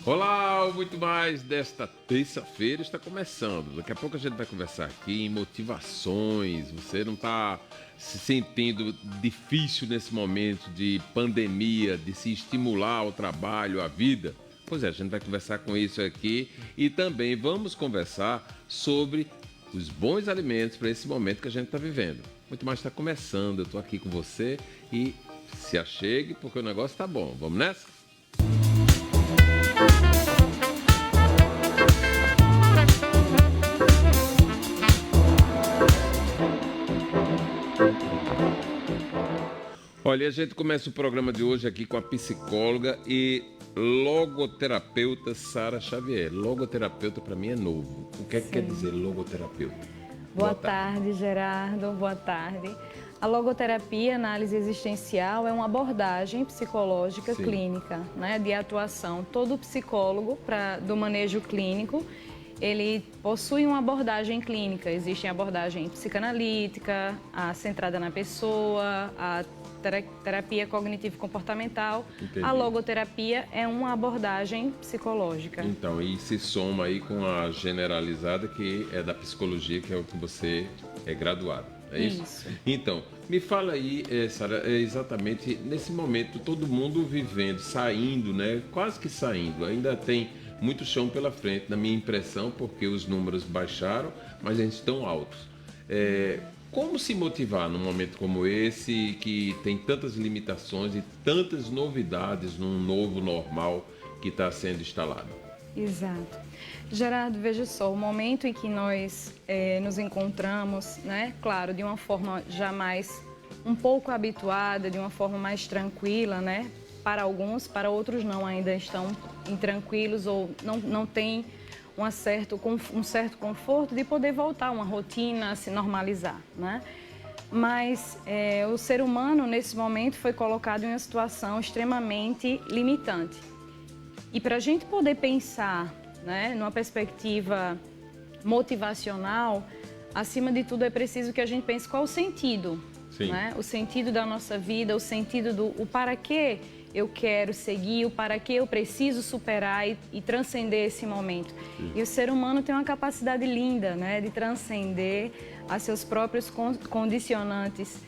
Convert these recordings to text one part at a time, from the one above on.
Olá, muito mais desta terça-feira está começando. Daqui a pouco a gente vai conversar aqui em motivações. Você não está se sentindo difícil nesse momento de pandemia, de se estimular ao trabalho, à vida? Pois é, a gente vai conversar com isso aqui e também vamos conversar sobre os bons alimentos para esse momento que a gente está vivendo. Muito mais está começando, eu estou aqui com você e se achegue porque o negócio está bom. Vamos nessa? Olha, a gente começa o programa de hoje aqui com a psicóloga e logoterapeuta Sara Xavier. Logoterapeuta para mim é novo. O que é que quer dizer logoterapeuta? Boa tarde, Gerardo. Boa tarde. A logoterapia, análise existencial, é uma abordagem psicológica clínica, né, de atuação. Todo psicólogo do manejo clínico, ele possui uma abordagem clínica. Existe a abordagem psicanalítica, a centrada na pessoa, a terapia cognitivo-comportamental. Entendi. A logoterapia é uma abordagem psicológica. Então, e se soma aí com a generalizada, que é da psicologia, que é o que você é graduado. É isso? Isso. Então, me fala aí, Sara, exatamente nesse momento, todo mundo vivendo, saindo, né? Quase que saindo. Ainda tem muito chão pela frente, na minha impressão, porque os números baixaram, mas eles estão altos. Como se motivar num momento como esse, que tem tantas limitações e tantas novidades num novo normal que está sendo instalado? Exato. Gerardo, veja só, o momento em que nós nos encontramos, né, claro, de uma forma já mais um pouco habituada, de uma forma mais tranquila, né, para alguns, para outros não, ainda estão intranquilos ou não têm um certo conforto de poder voltar a uma rotina, a se normalizar, né? Mas o ser humano, nesse momento, foi colocado em uma situação extremamente limitante. E para a gente poder pensar, né, numa perspectiva motivacional, acima de tudo é preciso que a gente pense qual o sentido, né? O sentido da nossa vida, o sentido o para que eu quero seguir, o para que eu preciso superar e transcender esse momento. E o ser humano tem uma capacidade linda, né, de transcender a seus próprios condicionantes,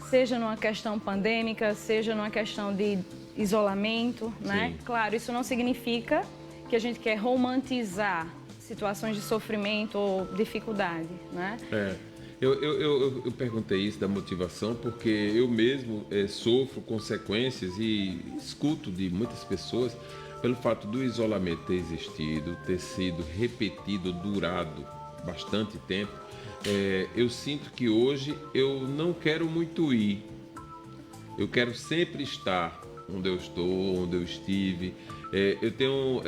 seja numa questão pandêmica, seja numa questão de isolamento, né? Claro, isso não significa que a gente quer romantizar situações de sofrimento ou dificuldade, né? Eu perguntei isso da motivação porque eu mesmo sofro consequências e escuto de muitas pessoas pelo fato do isolamento ter existido, ter sido repetido, durado bastante tempo. Eu sinto que hoje eu não quero muito ir, eu quero sempre estar onde eu estou, onde eu estive. Eu tenho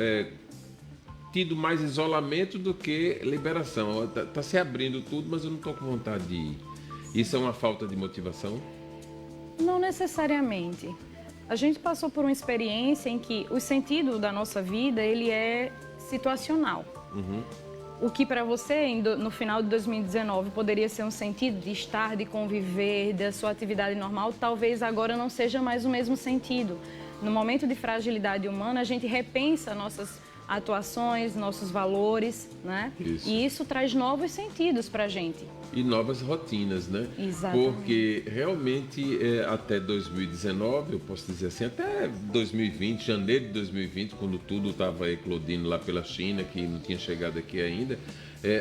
tido mais isolamento do que liberação. Está se abrindo tudo, mas eu não estou com vontade de ir. Isso é uma falta de motivação? Não necessariamente. A gente passou por uma experiência em que o sentido da nossa vida, ele é situacional. O que para você, no final de 2019, poderia ser um sentido de estar, de conviver, da sua atividade normal, talvez agora não seja mais o mesmo sentido. No momento de fragilidade humana, a gente repensa nossas atuações, nossos valores, né? E isso traz novos sentidos para a gente. E novas rotinas, né? Exatamente. Porque realmente até 2019, eu posso dizer assim, até 2020, janeiro de 2020, quando tudo estava eclodindo lá pela China, que não tinha chegado aqui ainda,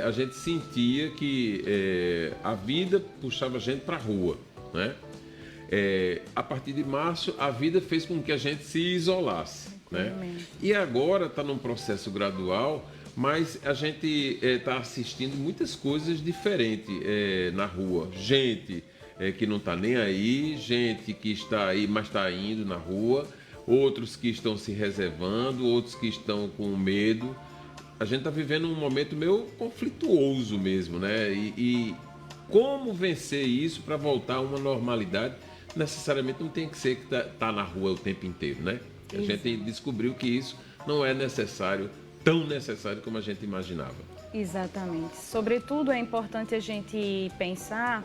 a gente sentia que a vida puxava a gente para a rua, né? A partir de março, a vida fez com que a gente se isolasse, né? E agora está num processo gradual, mas a gente está assistindo muitas coisas diferentes na rua. Gente que não está nem aí, gente que está aí, mas está indo na rua, outros que estão se reservando, outros que estão com medo. A gente está vivendo um momento meio conflituoso mesmo, né? E como vencer isso para voltar a uma normalidade? Necessariamente não tem que ser que tá na rua o tempo inteiro, né? A gente descobriu que isso não é necessário, tão necessário como a gente imaginava. Exatamente. Sobretudo é importante a gente pensar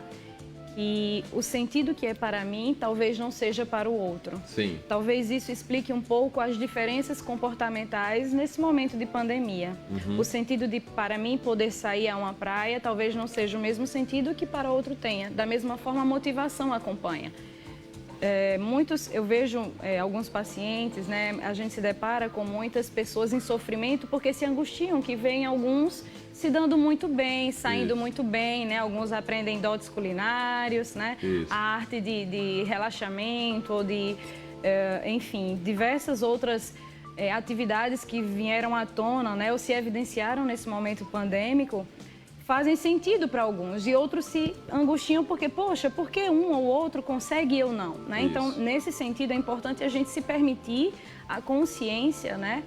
E o sentido que é para mim, talvez não seja para o outro. Sim. Talvez isso explique um pouco as diferenças comportamentais nesse momento de pandemia. O sentido de, para mim, poder sair a uma praia, talvez não seja o mesmo sentido que para outro tenha. Da mesma forma, a motivação acompanha. Eu vejo alguns pacientes, né, a gente se depara com muitas pessoas em sofrimento porque se angustiam, que veem alguns se dando muito bem, saindo muito bem, né? Alguns aprendem dotes culinários, né? A arte de relaxamento, ou enfim, diversas outras atividades que vieram à tona, né? Ou se evidenciaram nesse momento pandêmico, fazem sentido para alguns, e outros se angustiam porque, poxa, por que um ou outro consegue e eu não? Né? Então, nesse sentido, é importante a gente se permitir a consciência, né,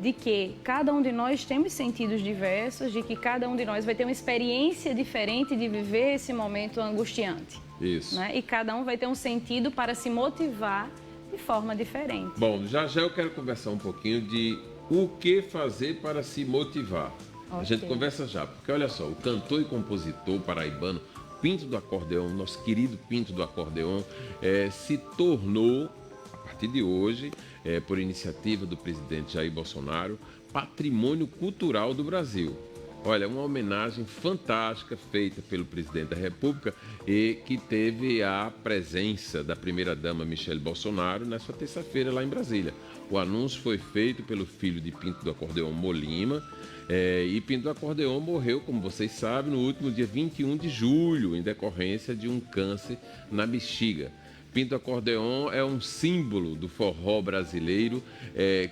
de que cada um de nós temos sentidos diversos, de que cada um de nós vai ter uma experiência diferente de viver esse momento angustiante. Isso. Né? E cada um vai ter um sentido para se motivar de forma diferente. Bom, já eu quero conversar um pouquinho de o que fazer para se motivar. A gente conversa já, porque olha só, o cantor e compositor paraibano Pinto do Acordeão, nosso querido Pinto do Acordeão, se tornou, a partir de hoje, por iniciativa do presidente Jair Bolsonaro, patrimônio cultural do Brasil. Olha, uma homenagem fantástica feita pelo presidente da República e que teve a presença da primeira-dama Michele Bolsonaro nessa terça-feira lá em Brasília. O anúncio foi feito pelo filho de Pinto do Acordeão, Molima, e Pinto do Acordeão morreu, como vocês sabem, no último dia 21 de julho, em decorrência de um câncer na bexiga. Pinto do Acordeão é um símbolo do forró brasileiro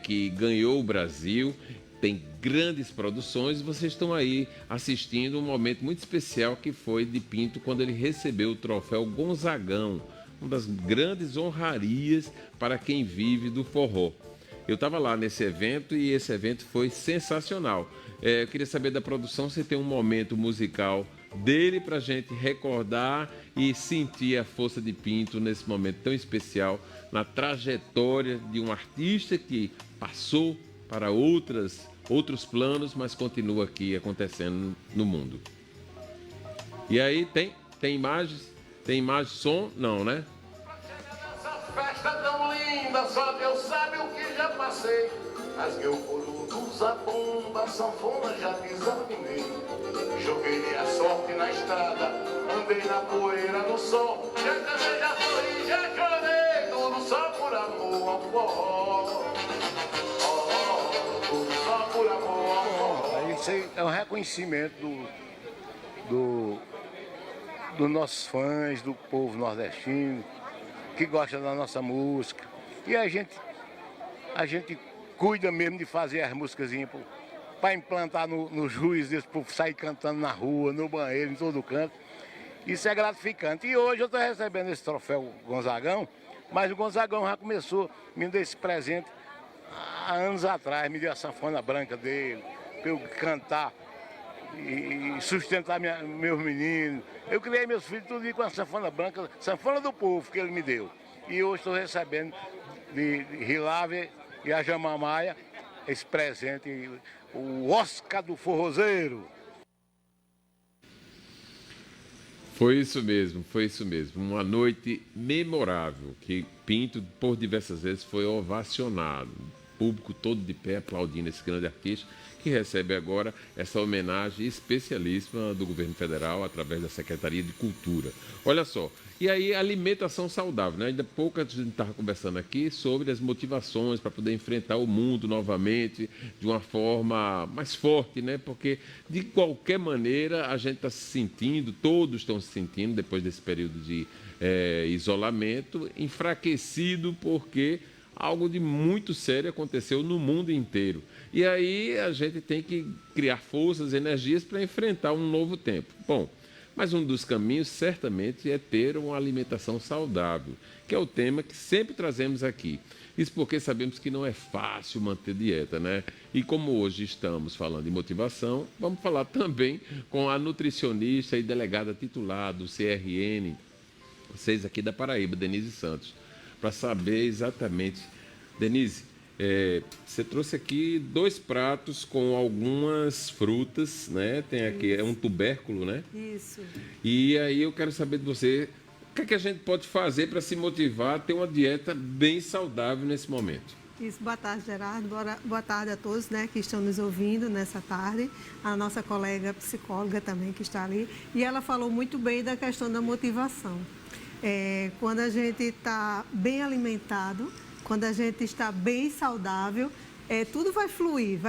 que ganhou o Brasil, tem grandes produções. Vocês estão aí assistindo um momento muito especial que foi de Pinto quando ele recebeu o troféu Gonzagão, uma das grandes honrarias para quem vive do forró. Eu estava lá nesse evento e esse evento foi sensacional. Eu queria saber da produção se tem um momento musical dele para a gente recordar e sentir a força de Pinto nesse momento tão especial, na trajetória de um artista que passou para outros planos, mas continua aqui acontecendo no mundo. E aí, tem imagens? Tem imagem, som? Não, né? Festa tão linda, só Deus sabe o que já passei. Rasguei o couro dos zabumba, sanfona já desafinei. Joguei a sorte na estrada, andei na poeira no sol. Já cantei, já sorri, já chorei, tudo só por amor ao forró. Tudo só por amor ao forró. Isso aí é um reconhecimento dos nossos fãs, do povo nordestino, que gosta da nossa música. E a gente cuida mesmo de fazer as músicas para implantar no juiz, desse povo sair cantando na rua, no banheiro, em todo canto. Isso é gratificante. E hoje eu estou recebendo esse troféu Gonzagão, mas o Gonzagão já começou me dar esse presente há anos atrás, me deu a sanfona branca dele, para eu cantar e sustentar meus meninos. Eu criei meus filhos tudo com a sanfona branca, sanfona do povo que ele me deu. E hoje estou recebendo de Rilave e a Jamamaia esse presente, o Oscar do Forrozeiro. Foi isso mesmo. Uma noite memorável, que Pinto, por diversas vezes, foi ovacionado. O público todo de pé aplaudindo esse grande artista, que recebe agora essa homenagem especialíssima do governo federal através da Secretaria de Cultura. Olha só, e aí alimentação saudável, né? Ainda pouco a gente estava conversando aqui sobre as motivações para poder enfrentar o mundo novamente de uma forma mais forte, né? Porque de qualquer maneira a gente está se sentindo, todos estão se sentindo depois desse período de isolamento, enfraquecido porque algo de muito sério aconteceu no mundo inteiro. E aí a gente tem que criar forças, energias para enfrentar um novo tempo. Bom, mas um dos caminhos certamente é ter uma alimentação saudável, que é o tema que sempre trazemos aqui. Isso porque sabemos que não é fácil manter dieta, né? E como hoje estamos falando de motivação, vamos falar também com a nutricionista e delegada titular do CRN, vocês aqui da Paraíba, Denise Santos, para saber exatamente. Denise, Você trouxe aqui 2 pratos com algumas frutas, né? Tem aqui, é um tubérculo, né? Isso. E aí eu quero saber de você, o que é que a gente pode fazer para se motivar a ter uma dieta bem saudável nesse momento? Isso, boa tarde, Gerardo. Boa tarde a todos, né, que estão nos ouvindo nessa tarde. A nossa colega psicóloga também que está ali. E ela falou muito bem da questão da motivação. Quando a gente está bem alimentado, quando a gente está bem saudável, tudo vai fluir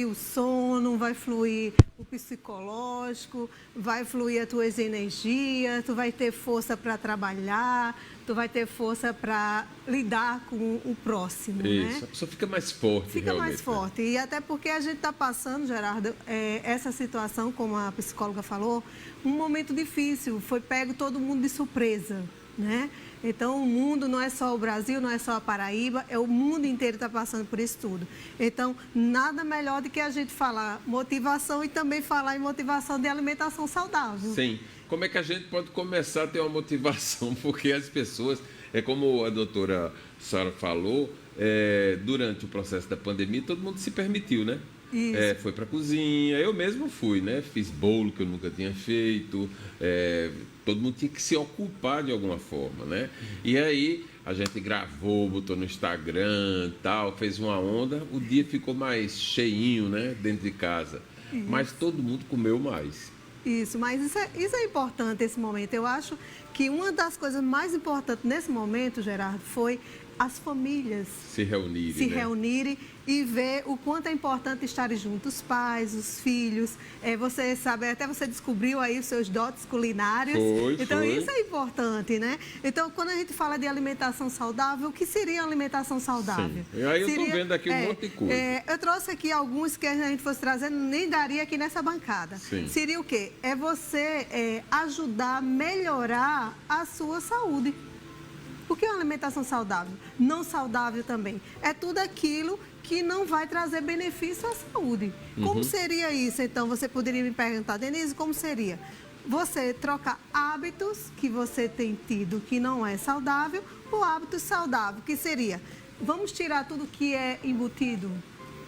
o sono, vai fluir o psicológico, vai fluir as tuas energias, tu vai ter força para trabalhar, tu vai ter força para lidar com o próximo, Isso, né? só fica mais forte, Fica realmente. mais forte. E até porque a gente está passando, Gerardo, essa situação, como a psicóloga falou, um momento difícil, foi pego todo mundo de surpresa, né? Então, o mundo não é só o Brasil, não é só a Paraíba, o mundo inteiro está passando por isso tudo. Então, nada melhor do que a gente falar motivação e também falar em motivação de alimentação saudável. Sim. Como é que a gente pode começar a ter uma motivação? Porque as pessoas, como a doutora Sara falou, durante o processo da pandemia, todo mundo se permitiu, né? Foi para a cozinha, eu mesmo fui, né? Fiz bolo que eu nunca tinha feito, todo mundo tinha que se ocupar de alguma forma, né? E aí a gente gravou, botou no Instagram, tal, fez uma onda, o dia ficou mais cheinho, né? Dentro de casa, mas todo mundo comeu mais. Isso, mas isso é importante, esse momento. Eu acho que uma das coisas mais importantes nesse momento, Gerardo, foi as famílias se reunirem e ver o quanto é importante estar juntos, os pais, os filhos. Você sabe, até você descobriu aí os seus dotes culinários. Então, isso é importante, né? Então, quando a gente fala de alimentação saudável, o que seria alimentação saudável? Sim. E aí eu estou vendo aqui um monte de coisa. Eu trouxe aqui alguns que a gente fosse trazendo, nem daria aqui nessa bancada. Sim. Seria o quê? É você ajudar a melhorar a sua saúde. O que é uma alimentação saudável? Não saudável também. É tudo aquilo que não vai trazer benefício à saúde. Como seria isso? Então, você poderia me perguntar, Denise, como seria? Você trocar hábitos que você tem tido que não é saudável por hábitos saudáveis, que seria, vamos tirar tudo que é embutido,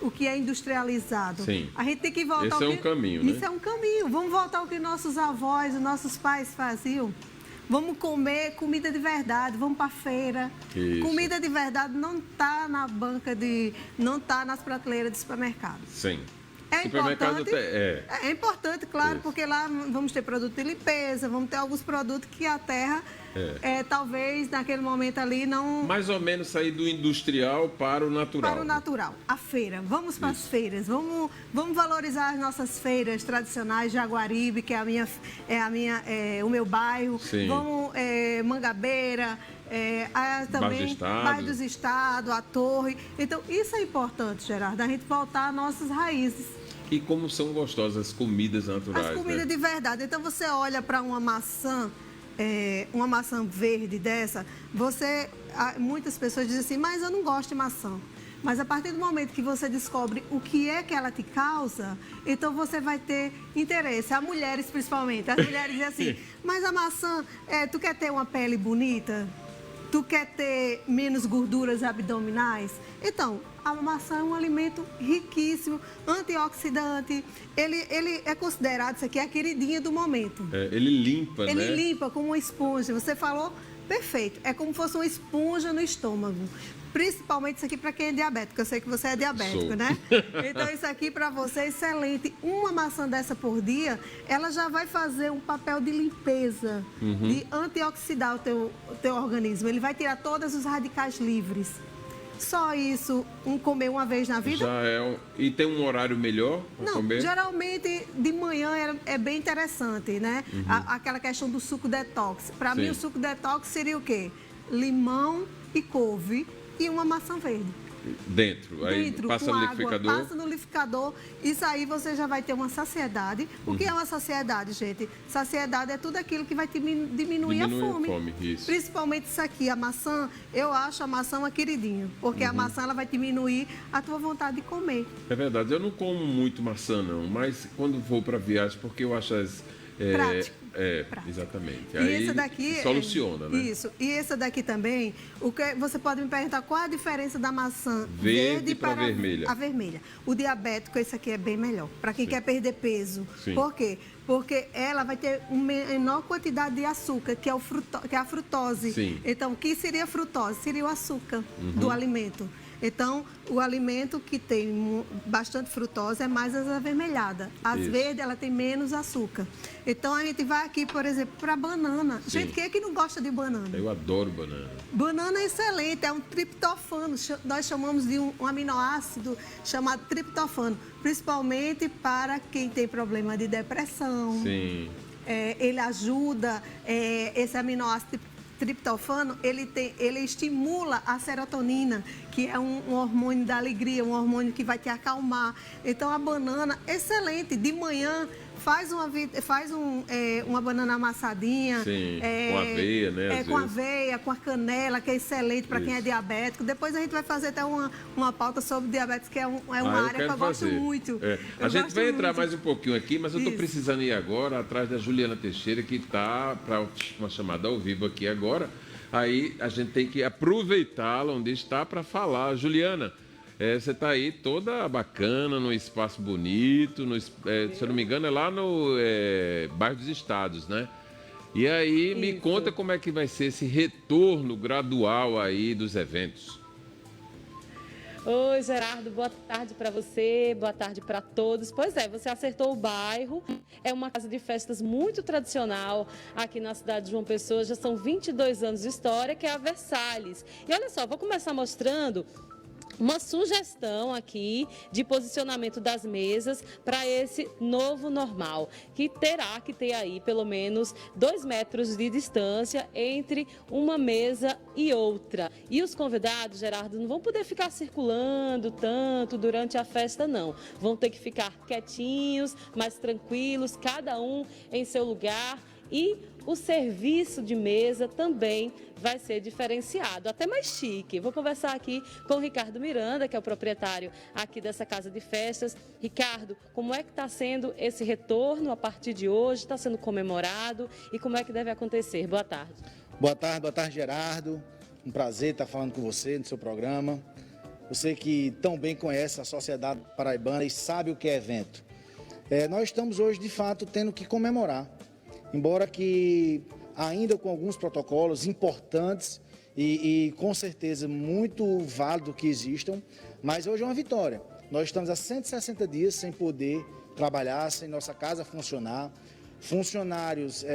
o que é industrializado. Sim. A gente tem que voltar Esse é um caminho, né? Isso é um caminho. Vamos voltar ao que nossos avós, os nossos pais faziam. Vamos comer comida de verdade, vamos para a feira. Isso. Comida de verdade não está na banca não está nas prateleiras de supermercado. Sim. É importante, claro, Isso. porque lá vamos ter produto de limpeza, vamos ter alguns produtos que a terra, talvez, naquele momento ali, não... Mais ou menos sair do industrial para o natural. Para o natural. A feira. Vamos para as feiras. Vamos valorizar as nossas feiras tradicionais, Jaguaribe, que é o meu bairro. Sim. Vamos, Mangabeira, também Bairro dos Estados, a Torre. Então, isso é importante, Gerardo, a gente voltar às nossas raízes. E como são gostosas as comidas naturais, as comidas de verdade. Então, você olha para uma maçã verde dessa, muitas pessoas dizem assim, mas eu não gosto de maçã. Mas a partir do momento que você descobre o que é que ela te causa, então você vai ter interesse. As mulheres, principalmente. As mulheres dizem assim, mas a maçã, tu quer ter uma pele bonita? Tu quer ter menos gorduras abdominais? Então, a maçã é um alimento riquíssimo, antioxidante. Ele é considerado, isso aqui é a queridinha do momento. Ele limpa, né? Ele limpa como uma esponja. Você falou perfeito. É como se fosse uma esponja no estômago. Principalmente isso aqui para quem é diabético. Eu sei que você é diabético, né? Então, isso aqui para você é excelente. Uma maçã dessa por dia, ela já vai fazer um papel de limpeza, de antioxidar o teu organismo. Ele vai tirar todos os radicais livres. Só isso, comer uma vez na vida? E tem um horário melhor para comer? Geralmente de manhã é bem interessante, né? Aquela questão do suco detox. Para mim, o suco detox seria o quê? Limão e couve e uma maçã verde. Dentro, passa no liquidificador. Passa no liquidificador. Isso aí você já vai ter uma saciedade. O que é uma saciedade, gente? Saciedade é tudo aquilo que vai diminuir a fome. Isso. Principalmente isso aqui, a maçã. Eu acho a maçã uma queridinha, porque a maçã ela vai diminuir a tua vontade de comer. É verdade, eu não como muito maçã não, mas quando vou para viagem, porque eu acho Exatamente. E aí esse daqui soluciona, né? Isso. E esse daqui também, você pode me perguntar qual a diferença da maçã verde para vermelha. a vermelha. O diabético, esse aqui é bem melhor. Para quem quer perder peso. Sim. Por quê? Porque ela vai ter uma menor quantidade de açúcar, que é a frutose. Sim. Então, o que seria a frutose? Seria o açúcar do alimento. Então, o alimento que tem bastante frutose é mais as avermelhadas. As verdes, ela tem menos açúcar. Então, a gente vai aqui, por exemplo, para banana. Sim. Gente, quem é que não gosta de banana? Eu adoro banana. Banana é excelente, é um triptofano. Nós chamamos de um aminoácido chamado triptofano. Principalmente para quem tem problema de depressão. Sim. Ele ajuda, esse aminoácido triptofano, ele estimula a serotonina, que é um hormônio da alegria, um hormônio que vai te acalmar. Então, a banana, excelente. De manhã, faz uma banana amassadinha. Sim, com aveia, né? Com aveia, com a canela, que é excelente para quem é diabético. Depois a gente vai fazer até uma pauta sobre diabetes, que é uma área que eu gosto muito. A gente vai entrar mais um pouquinho aqui, mas eu estou precisando ir agora atrás da Juliana Teixeira, que está para uma chamada ao vivo aqui agora. Aí a gente tem que aproveitá-la onde está para falar. Juliana, você está aí toda bacana, num espaço bonito, se eu não me engano é lá no Bairro dos Estados, né? E aí me conta como é que vai ser esse retorno gradual aí dos eventos. Oi, Gerardo, boa tarde para você, boa tarde para todos. Pois é, você acertou o bairro, é uma casa de festas muito tradicional aqui na cidade de João Pessoa, já são 22 anos de história, que é a Versalhes. E olha só, vou começar mostrando uma sugestão aqui de posicionamento das mesas para esse novo normal, que terá que ter aí pelo menos 2 metros de distância entre uma mesa e outra. E os convidados, Gerardo, não vão poder ficar circulando tanto durante a festa, não. Vão ter que ficar quietinhos, mais tranquilos, cada um em seu lugar. E o serviço de mesa também vai ser diferenciado, até mais chique. Vou conversar aqui com o Ricardo Miranda, que é o proprietário aqui dessa casa de festas. Ricardo, como é que está sendo esse retorno a partir de hoje? Está sendo comemorado e como é que deve acontecer? Boa tarde. Boa tarde, Gerardo. Um prazer estar falando com você no seu programa. Você que tão bem conhece a sociedade paraibana e sabe o que é evento. Nós estamos hoje, de fato, tendo que comemorar. Embora que ainda com alguns protocolos importantes e com certeza muito válido que existam, mas hoje é uma vitória. Nós estamos há 160 dias sem poder trabalhar, sem nossa casa funcionar. Funcionários,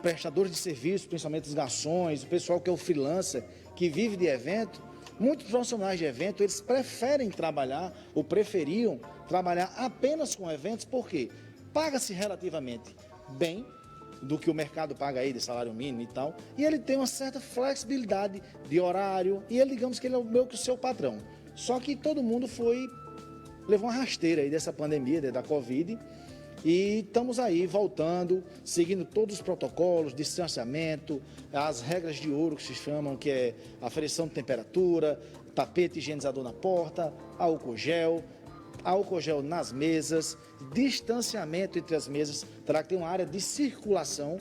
prestadores de serviço, principalmente os garçons, o pessoal que é o freelancer, que vive de evento, muitos profissionais de evento, eles preferem trabalhar ou preferiam trabalhar apenas com eventos, por quê? Paga-se relativamente bem do que o mercado paga aí de salário mínimo e tal, e ele tem uma certa flexibilidade de horário, e ele, digamos que ele é meio que o seu patrão. Só que todo mundo levou uma rasteira aí dessa pandemia, da Covid, e estamos aí voltando, seguindo todos os protocolos, distanciamento, as regras de ouro que se chamam, que é aferição de temperatura, tapete higienizador na porta, álcool gel nas mesas, distanciamento entre as mesas, terá que ter uma área de circulação,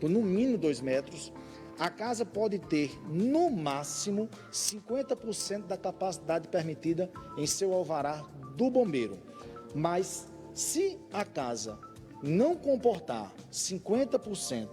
no mínimo 2 metros. A casa pode ter, no máximo, 50% da capacidade permitida em seu alvará do bombeiro. Mas, se a casa não comportar 50%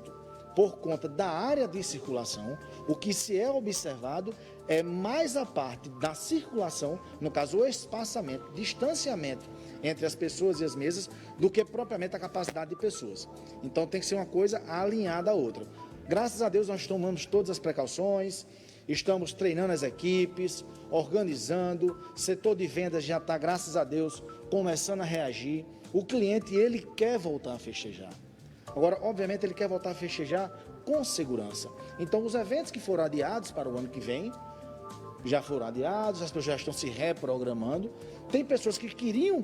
por conta da área de circulação, o que se é observado é mais a parte da circulação, no caso o espaçamento, distanciamento entre as pessoas e as mesas, do que propriamente a capacidade de pessoas. Então tem que ser uma coisa alinhada à outra. Graças a Deus nós tomamos todas as precauções, estamos treinando as equipes, organizando, setor de vendas já está, graças a Deus, começando a reagir. O cliente, ele quer voltar a festejar. Agora, obviamente, ele quer voltar a festejar com segurança. Então, os eventos que foram adiados para o ano que vem, já foram adiados, as pessoas já estão se reprogramando. Tem pessoas que queriam,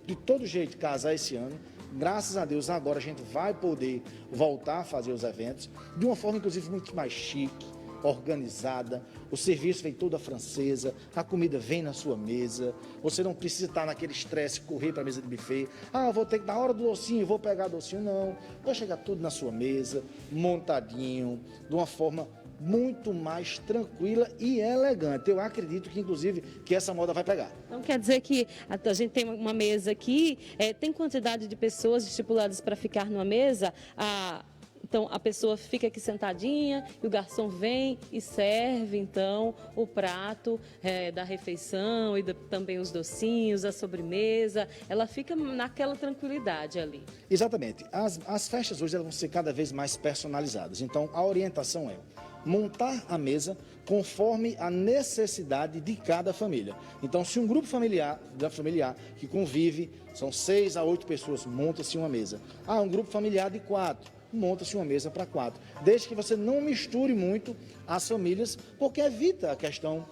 de todo jeito, casar esse ano. Graças a Deus, agora a gente vai poder voltar a fazer os eventos de uma forma, inclusive, muito mais chique, organizada, o serviço vem toda francesa, a comida vem na sua mesa, você não precisa estar naquele estresse, correr para a mesa de buffet, vou ter que, na hora do docinho, vou pegar docinho, não, vai chegar tudo na sua mesa, montadinho, de uma forma muito mais tranquila e elegante. Eu acredito que, inclusive, que essa moda vai pegar. Então quer dizer que a gente tem uma mesa aqui, tem quantidade de pessoas estipuladas para ficar numa mesa? Então a pessoa fica aqui sentadinha e o garçom vem e serve então o prato da refeição e também os docinhos, a sobremesa. Ela fica naquela tranquilidade ali. Exatamente. As festas hoje elas vão ser cada vez mais personalizadas. Então a orientação é montar a mesa conforme a necessidade de cada família. Então, se um grupo familiar que convive, são 6 a 8 pessoas, monta-se uma mesa. Um grupo familiar de 4, monta-se uma mesa para 4. Desde que você não misture muito as famílias, porque evita a questão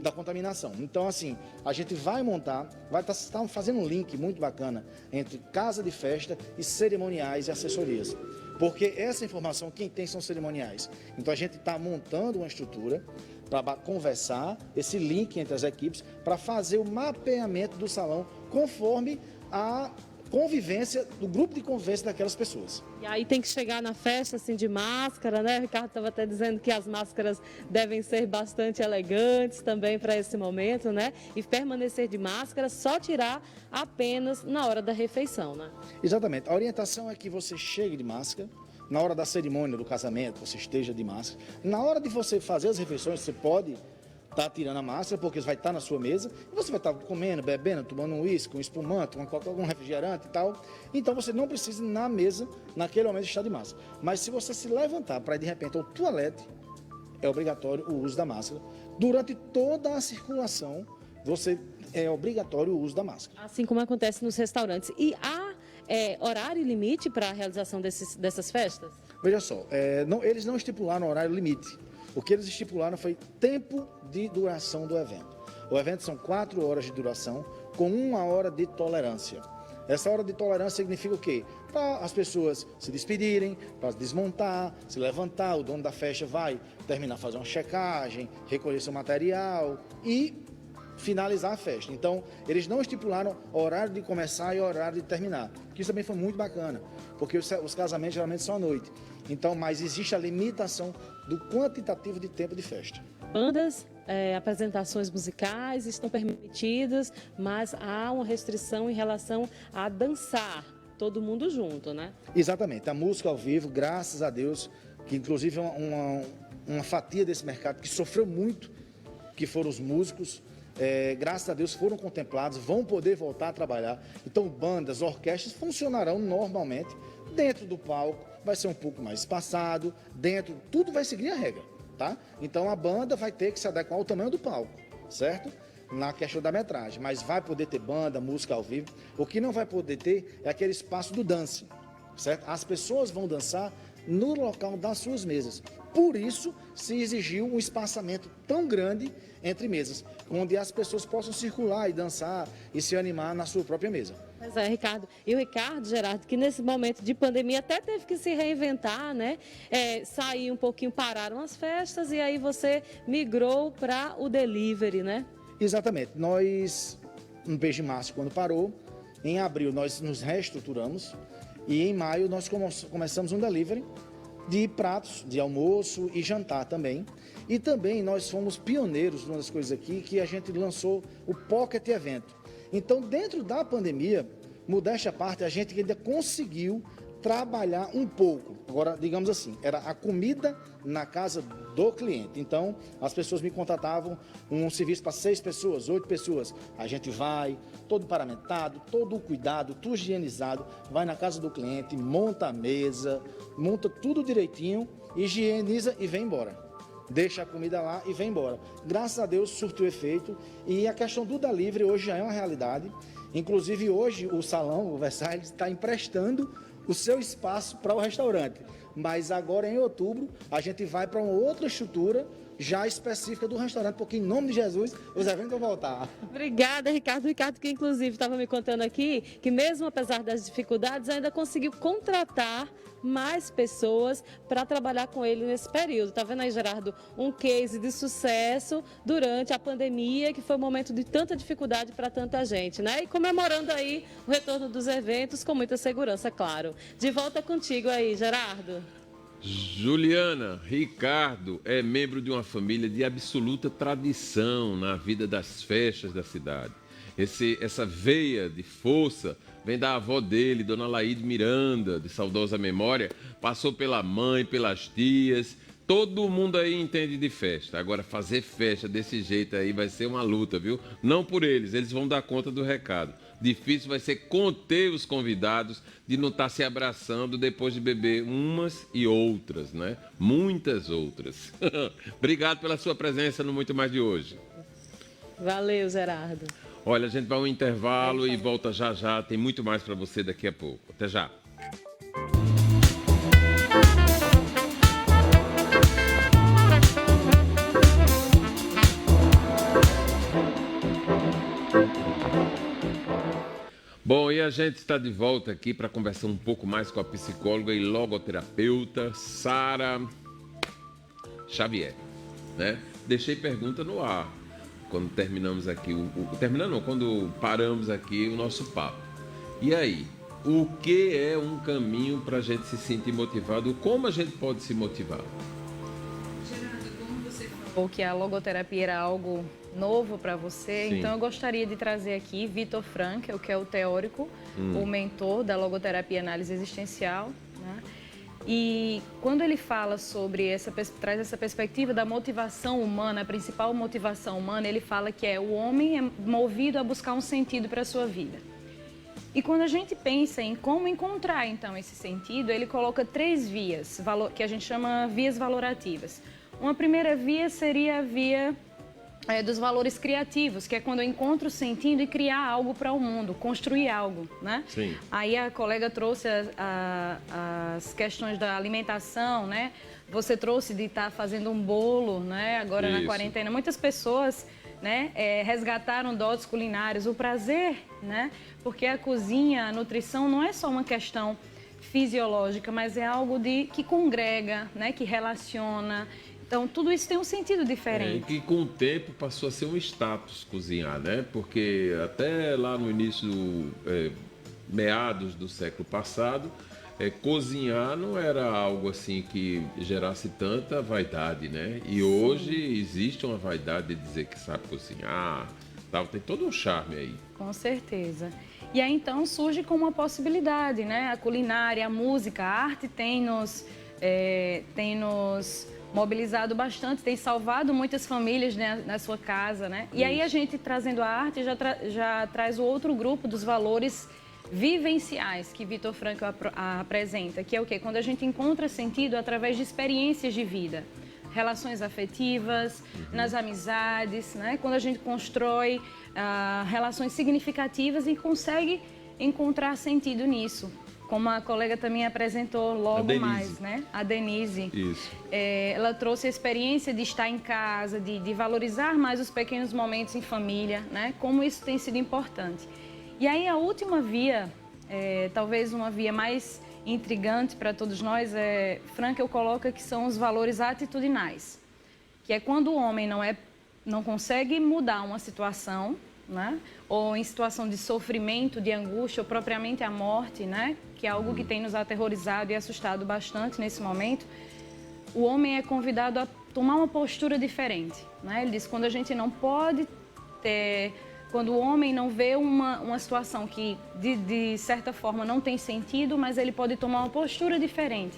da contaminação. Então, assim, a gente vai montar, vai estar fazendo um link muito bacana entre casa de festa e cerimoniais e assessorias. Porque essa informação, quem tem são cerimoniais. Então, a gente está montando uma estrutura para conversar, esse link entre as equipes, para fazer o mapeamento do salão conforme a convivência, do grupo de convivência daquelas pessoas. E aí tem que chegar na festa assim de máscara, né? O Ricardo estava até dizendo que as máscaras devem ser bastante elegantes também para esse momento, né? E permanecer de máscara, só tirar apenas na hora da refeição, né? Exatamente. A orientação é que você chegue de máscara, na hora da cerimônia do casamento, você esteja de máscara. Na hora de você fazer as refeições, você pode estar tirando a máscara, porque vai estar na sua mesa, e você vai estar comendo, bebendo, tomando um uísque, um espumante, algum refrigerante e tal. Então você não precisa na mesa, naquele momento, estar de máscara. Mas se você se levantar para ir de repente ao toalete, é obrigatório o uso da máscara. Durante toda a circulação, é obrigatório o uso da máscara. Assim como acontece nos restaurantes. E há horário limite para a realização dessas festas? Veja só, eles não estipularam horário limite. O que eles estipularam foi tempo de duração do evento. O evento são 4 horas de duração, com 1 hora de tolerância. Essa hora de tolerância significa o quê? Para as pessoas se despedirem, para desmontar, se levantar, o dono da festa vai terminar, fazer uma checagem, recolher seu material e finalizar a festa. Então, eles não estipularam horário de começar e horário de terminar, que isso também foi muito bacana, porque os casamentos geralmente são à noite. Então, mas existe a limitação do quantitativo de tempo de festa. Bandas, apresentações musicais estão permitidas, mas há uma restrição em relação a dançar, todo mundo junto, né? Exatamente. A música ao vivo, graças a Deus, que inclusive é uma fatia desse mercado que sofreu muito, que foram os músicos, graças a Deus foram contemplados, vão poder voltar a trabalhar. Então, bandas, orquestras funcionarão normalmente dentro do palco, vai ser um pouco mais espaçado, tudo vai seguir a regra, tá? Então a banda vai ter que se adequar ao tamanho do palco, certo? Na questão da metragem, mas vai poder ter banda, música ao vivo. O que não vai poder ter é aquele espaço do dance, certo? As pessoas vão dançar no local das suas mesas. Por isso, se exigiu um espaçamento tão grande entre mesas, onde as pessoas possam circular e dançar e se animar na sua própria mesa. Pois é, Ricardo. E o Ricardo, Gerardo, que nesse momento de pandemia até teve que se reinventar, né? Sair um pouquinho, pararam as festas e aí você migrou para o delivery, né? Exatamente. Nós, no mês de março, quando parou, em abril nós nos reestruturamos e em maio nós começamos um delivery de pratos, de almoço e jantar também. E também nós fomos pioneiros numa das coisas aqui, que a gente lançou o Pocket Evento. Então, dentro da pandemia, modéstia à parte, a gente ainda conseguiu trabalhar um pouco. Agora, digamos assim, era a comida na casa do cliente. Então, as pessoas me contratavam um serviço para 6 pessoas, 8 pessoas. A gente vai, todo paramentado, todo o cuidado, tudo higienizado, vai na casa do cliente, monta a mesa, monta tudo direitinho, higieniza e vem embora. Deixa a comida lá e vem embora. Graças a Deus surtiu efeito e a questão do delivery hoje já é uma realidade. Inclusive hoje o salão, o Versailles, está emprestando o seu espaço para o restaurante. Mas agora em outubro a gente vai para uma outra estrutura já específica do restaurante, porque em nome de Jesus os eventos vão voltar. Obrigada, Ricardo. Ricardo, que inclusive estava me contando aqui que mesmo apesar das dificuldades, ainda conseguiu contratar mais pessoas para trabalhar com ele nesse período. Tá vendo aí, Gerardo? Um case de sucesso durante a pandemia, que foi um momento de tanta dificuldade para tanta gente, né? E comemorando aí o retorno dos eventos com muita segurança, claro. De volta contigo aí, Gerardo. Juliana, Ricardo é membro de uma família de absoluta tradição na vida das festas da cidade. Essa veia de força vem da avó dele, Dona Laíde Miranda, de saudosa memória, passou pela mãe, pelas tias. Todo mundo aí entende de festa. Agora, fazer festa desse jeito aí vai ser uma luta, viu? Não por eles vão dar conta do recado. Difícil vai ser conter os convidados de não estar se abraçando depois de beber umas e outras, né? Muitas outras. Obrigado pela sua presença no Muito Mais de hoje. Valeu, Gerardo. Olha, a gente vai a um intervalo e volta já já. Tem muito mais para você daqui a pouco. Até já. Bom, e a gente está de volta aqui para conversar um pouco mais com a psicóloga e logoterapeuta Sara Xavier, né? Deixei pergunta no ar quando terminamos aqui, quando paramos aqui o nosso papo. E aí, o que é um caminho para a gente se sentir motivado? Como a gente pode se motivar? Gerardo, como você falou que a logoterapia era algo novo para você, Sim. então eu gostaria de trazer aqui Vitor Frankl, que é o teórico, o mentor da logoterapia e análise existencial, né? E quando ele fala sobre traz essa perspectiva da motivação humana, a principal motivação humana, ele fala que o homem é movido a buscar um sentido para a sua vida. E quando a gente pensa em como encontrar, então, esse sentido, ele coloca 3 vias, que a gente chama vias valorativas. Uma primeira via seria a via dos valores criativos, que é quando eu encontro o sentido e criar algo para o mundo, construir algo, né? Sim. Aí a colega trouxe as questões da alimentação, né? Você trouxe de estar fazendo um bolo, né? Agora na quarentena. Muitas pessoas, né, resgataram dotes culinários, o prazer, né? Porque a cozinha, a nutrição não é só uma questão fisiológica, mas é algo que congrega, né? Que relaciona. Então, tudo isso tem um sentido diferente. Que com o tempo passou a ser um status cozinhar, né? Porque até lá no início, meados do século passado, cozinhar não era algo assim que gerasse tanta vaidade, né? E hoje existe uma vaidade de dizer que sabe cozinhar, tal, tem todo um charme aí. Com certeza. E aí, então, surge como uma possibilidade, né? A culinária, a música, a arte tem nos mobilizado bastante, tem salvado muitas famílias, né, na sua casa, né? E aí a gente, trazendo a arte, já traz o outro grupo dos valores vivenciais que Vitor Frankl apresenta, que é o quê? Quando a gente encontra sentido através de experiências de vida, relações afetivas, nas amizades, né? Quando a gente constrói relações significativas e consegue encontrar sentido nisso. Como a colega também apresentou logo mais, né? A Denise. Isso. Ela trouxe a experiência de estar em casa, de valorizar mais os pequenos momentos em família, né? Como isso tem sido importante. E aí a última via, talvez uma via mais intrigante para todos nós, Frankl coloca que são os valores atitudinais. Que é quando o homem não consegue mudar uma situação, né? Ou em situação de sofrimento, de angústia, ou propriamente a morte, né? Que é algo que tem nos aterrorizado e assustado bastante nesse momento, o homem é convidado a tomar uma postura diferente, né? Ele diz que quando a gente não pode quando o homem não vê uma situação que de certa forma não tem sentido, mas ele pode tomar uma postura diferente.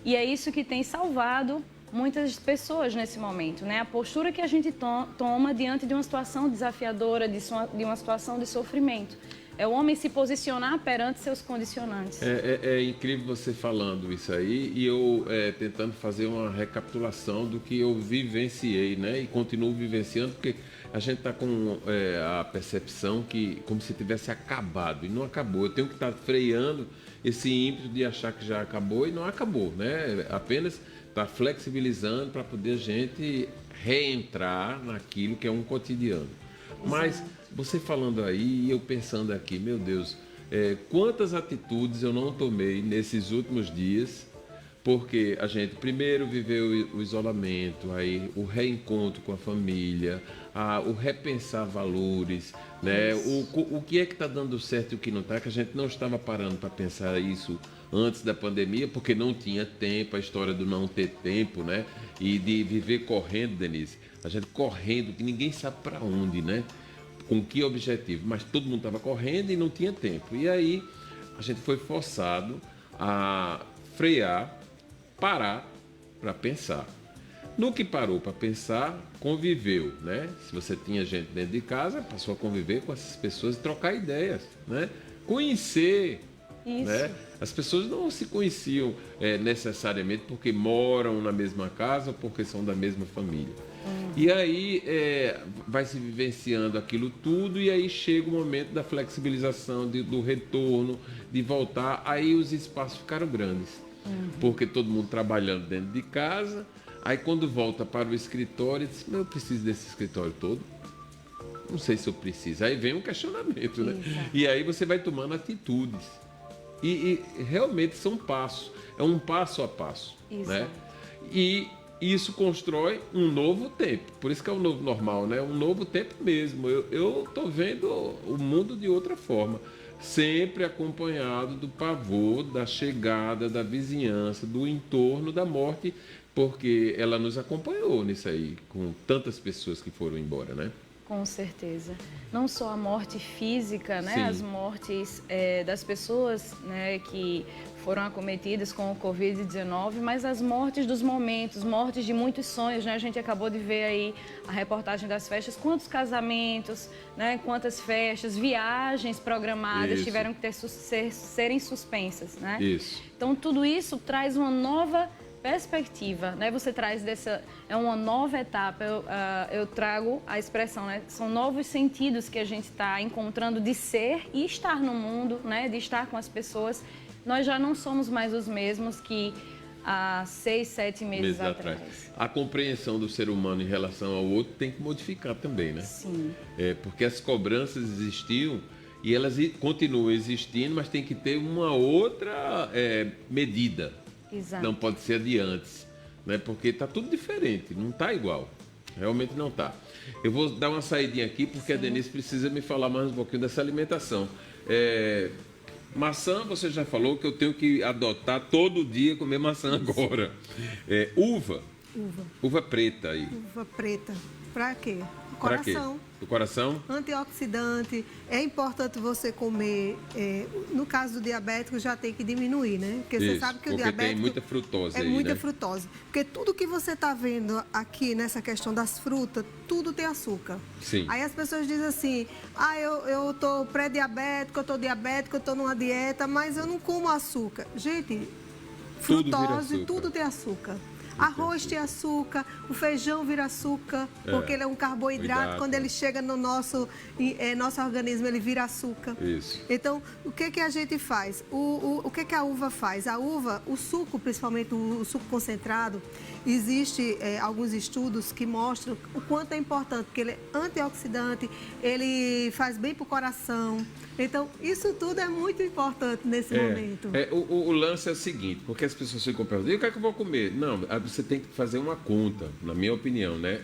E é isso que tem salvado muitas pessoas nesse momento, né? A postura que a gente toma diante de uma situação desafiadora, de uma situação de sofrimento. É o homem se posicionar perante seus condicionantes. É incrível você falando isso aí e eu tentando fazer uma recapitulação do que eu vivenciei, né? E continuo vivenciando, porque a gente está com a percepção que como se tivesse acabado e não acabou. Eu tenho que estar freando esse ímpeto de achar que já acabou e não acabou, né? Apenas está flexibilizando para poder a gente reentrar naquilo que é um cotidiano. Mas você falando aí e eu pensando aqui, meu Deus, quantas atitudes eu não tomei nesses últimos dias, porque a gente primeiro viveu o isolamento, aí o reencontro com a família, o repensar valores, né? O que é que está dando certo e o que não está, que a gente não estava parando para pensar isso antes da pandemia, porque não tinha tempo, a história do não ter tempo, né? E de viver correndo, Denise, a gente correndo, que ninguém sabe para onde, né? Com que objetivo, mas todo mundo estava correndo e não tinha tempo. E aí a gente foi forçado a frear, parar para pensar. No que parou para pensar, conviveu, né? Se você tinha gente dentro de casa, passou a conviver com essas pessoas e trocar ideias, né? Conhecer, né? As pessoas não se conheciam necessariamente porque moram na mesma casa ou porque são da mesma família. E aí vai se vivenciando aquilo tudo e aí chega o momento da flexibilização, do retorno, de voltar. Aí os espaços ficaram grandes, porque todo mundo trabalhando dentro de casa. Aí quando volta para o escritório, diz, eu preciso desse escritório todo? Não sei se eu preciso. Aí vem um questionamento, né? Exato. E aí você vai tomando atitudes. E realmente são passos. É um passo a passo. Exato. Né? E isso constrói um novo tempo. Por isso que é o novo normal, né? Um novo tempo mesmo. Eu estou vendo o mundo de outra forma. Sempre acompanhado do pavor, da chegada, da vizinhança, do entorno, da morte, porque ela nos acompanhou nisso aí, com tantas pessoas que foram embora, né? Com certeza. Não só a morte física, né? Sim. As mortes das pessoas, né, que foram acometidas com o Covid-19, mas as mortes dos momentos, mortes de muitos sonhos, né? A gente acabou de ver aí a reportagem das festas, quantos casamentos, né? Quantas festas, viagens programadas Isso. tiveram que serem suspensas, né? Isso. Então, tudo isso traz uma nova perspectiva, né? Você traz é uma nova etapa, eu trago a expressão, né? São novos sentidos que a gente está encontrando de ser e estar no mundo, né? De estar com as pessoas. Nós já não somos mais os mesmos que há 6, 7 meses atrás. A compreensão do ser humano em relação ao outro tem que modificar também, né? Sim. Porque as cobranças existiam e elas continuam existindo, mas tem que ter uma outra medida. Exato. Não pode ser a de antes, né? Porque está tudo diferente, não está igual. Realmente não está. Eu vou dar uma saidinha aqui porque a Denise precisa me falar mais um pouquinho dessa alimentação. Maçã, você já falou que eu tenho que adotar todo dia comer maçã agora. Uva. Uva preta aí. Uva preta. Para quê? Pra quê? O coração? Antioxidante. É importante você comer. No caso do diabético, já tem que diminuir, né? Porque você sabe que o diabético. Tem muita frutose aí, muita né? frutose. Porque tudo que você está vendo aqui nessa questão das frutas, tudo tem açúcar. Sim. Aí as pessoas dizem assim: eu tô pré-diabético, eu tô diabético, eu tô numa dieta, mas eu não como açúcar. Gente, frutose, tudo tem açúcar. Arroz tem açúcar, o feijão vira açúcar, porque ele é um carboidrato. Quando ele chega no nosso organismo, ele vira açúcar. Isso. Então, o que a gente faz? O que a uva faz? A uva, o suco, principalmente o suco concentrado, existe alguns estudos que mostram o quanto é importante, porque ele é antioxidante, ele faz bem para o coração. Então, isso tudo é muito importante nesse momento. O lance é o seguinte, porque as pessoas ficam perguntando, e o que é que eu vou comer? Não, você tem que fazer uma conta, na minha opinião, né?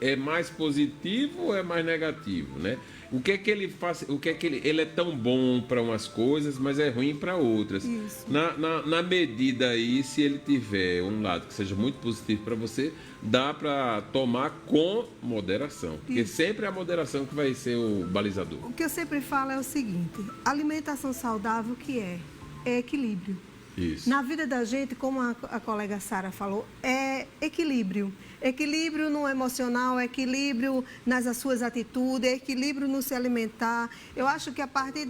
É mais positivo ou é mais negativo, né? O que é que ele faz? O que é que ele é tão bom para umas coisas, mas é ruim para outras. Isso. Na medida aí, se ele tiver um lado que seja muito positivo para você, dá para tomar com moderação. Porque sempre é a moderação que vai ser o balizador. O que eu sempre falo é o seguinte: alimentação saudável, o que é? É equilíbrio. Isso. Na vida da gente, como a colega Sara falou, é equilíbrio. Equilíbrio no emocional, equilíbrio nas suas atitudes, equilíbrio no se alimentar. Eu acho que a partir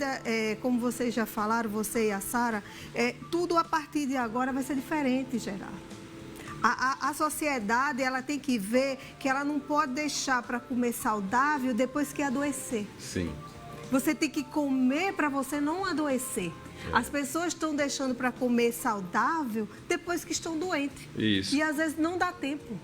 como vocês já falaram, você e a Sara, tudo a partir de agora vai ser diferente, Gerardo. A sociedade, ela tem que ver que ela não pode deixar para comer saudável depois que adoecer. Sim. Você tem que comer para você não adoecer. As pessoas estão deixando para comer saudável depois que estão doentes. Isso. E às vezes não dá tempo.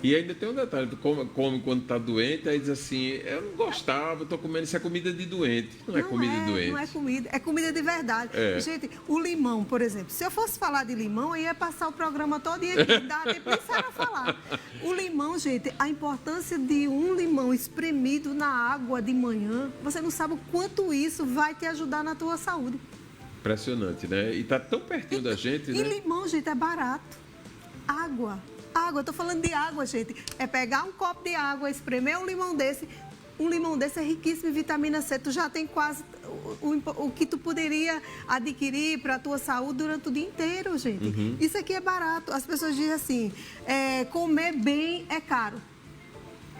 E ainda tem um detalhe, tu come quando está doente, aí diz assim, eu não gostava, eu estou comendo, isso é comida de doente. Não é comida de doente. Não é comida, é comida de verdade. É. Gente, o limão, por exemplo, se eu fosse falar de limão, eu ia passar o programa todo e ia dar tempo nem para falar. O limão, gente, a importância de um limão espremido na água de manhã, você não sabe o quanto isso vai te ajudar na tua saúde. Impressionante, né? E tá tão pertinho da gente, né? E limão, gente, é barato. Água, eu tô falando de água, gente. É pegar um copo de água, espremer um limão desse. Um limão desse é riquíssimo em vitamina C. Tu já tem quase o que tu poderia adquirir para a tua saúde durante o dia inteiro, gente. Isso aqui é barato. As pessoas dizem assim, comer bem é caro.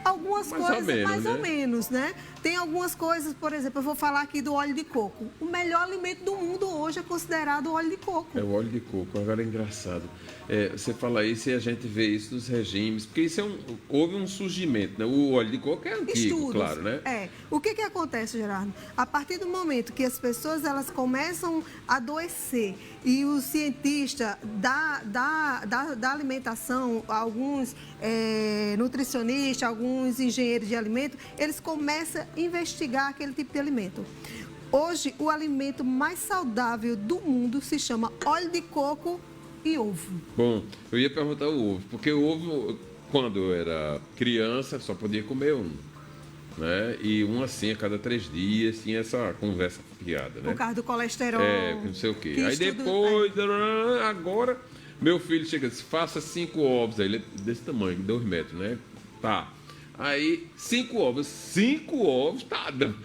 Algumas coisas, mais ou menos, né? Tem algumas coisas, por exemplo, eu vou falar aqui do óleo de coco. O melhor alimento do mundo hoje é considerado o óleo de coco. É o óleo de coco. Agora é engraçado. Você fala isso e a gente vê isso nos regimes, porque isso houve um surgimento, né? O óleo de coco é antigo, Estudos, claro, né? O que acontece, Gerardo? A partir do momento que as pessoas elas começam a adoecer e o cientista da alimentação, alguns nutricionistas, alguns engenheiros de alimento, eles começam a investigar aquele tipo de alimento. Hoje, o alimento mais saudável do mundo se chama óleo de coco e ovo. Bom, eu ia perguntar o ovo, porque o ovo, quando eu era criança, só podia comer um, né? E um assim a cada 3 dias, tinha essa conversa piada, né? Por causa do colesterol. Não sei o quê. Aí depois, agora, meu filho chega e diz, faça 5 ovos. Aí ele é desse tamanho, 2 metros, né? Tá. Aí, 5 ovos. 5 ovos, tá dando.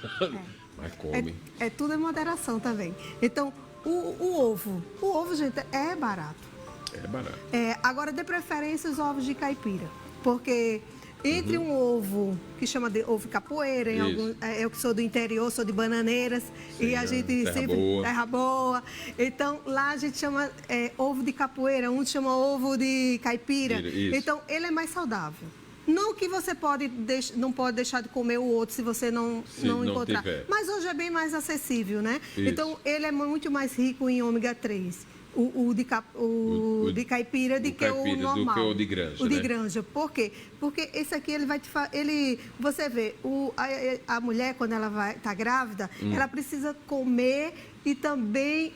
Mas come. É tudo em moderação também. Então, o ovo, gente, é barato. É barato. Agora, dê preferência os ovos de caipira. Porque entre um ovo que chama de ovo capoeira, eu que sou do interior, sou de Bananeiras, sim, e a gente terra boa. Então, lá a gente chama ovo de capoeira, um chama ovo de caipira. Então, ele é mais saudável. Não que você não pode deixar de comer o outro se você não encontrar. Mas hoje é bem mais acessível, né? Isso. Então, ele é muito mais rico em ômega 3. O de caipira do que o normal. Do que o de granja. O de granja. Por quê? Porque esse aqui ele vai te você vê, a mulher, quando ela está grávida, ela precisa comer e também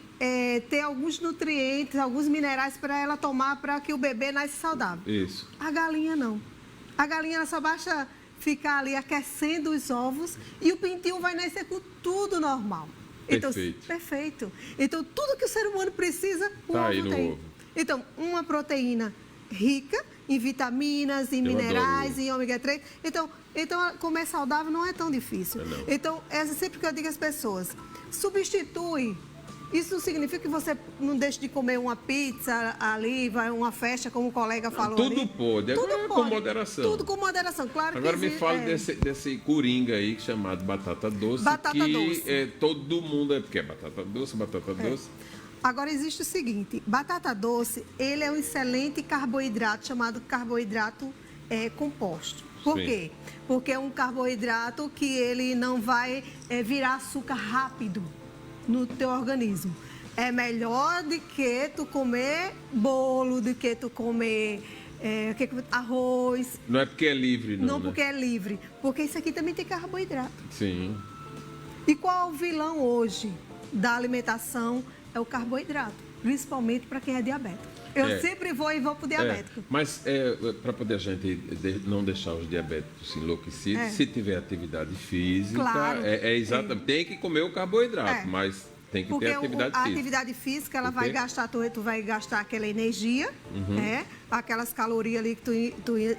ter alguns nutrientes, alguns minerais para ela tomar para que o bebê nasça saudável. Isso. A galinha não. A galinha ela só basta ficar ali aquecendo os ovos e o pintinho vai nascer com tudo normal. Perfeito. Então, perfeito. Então, tudo que o ser humano precisa, o ovo tem. Ovo. Então, uma proteína rica em vitaminas, em minerais, em ômega 3. Então, comer saudável não é tão difícil. Então, sempre que eu digo às pessoas, substitui. Isso não significa que você não deixe de comer uma pizza ali, vai uma festa, como o colega falou. Tudo ali. Pode, tudo com moderação. Tudo com moderação, claro. Agora me fale desse coringa aí chamado batata doce. Todo mundo porque é batata doce. Agora existe o seguinte, batata doce, ele é um excelente carboidrato chamado carboidrato composto. Por quê? Porque é um carboidrato que ele não vai virar açúcar rápido no teu organismo. É melhor do que tu comer bolo, do que tu comer arroz. Não é porque é livre, não. Não, porque é livre. Porque isso aqui também tem carboidrato. Sim. E qual é o vilão hoje da alimentação? É o carboidrato. Principalmente para quem é diabético. Eu sempre vou para o diabético. Mas para poder a gente não deixar os diabéticos enlouquecidos, se tiver atividade física, claro, exatamente. Tem que comer o carboidrato, mas tem que ter atividade física. A atividade física, ela vai gastar, tu vai gastar aquela energia, aquelas calorias ali que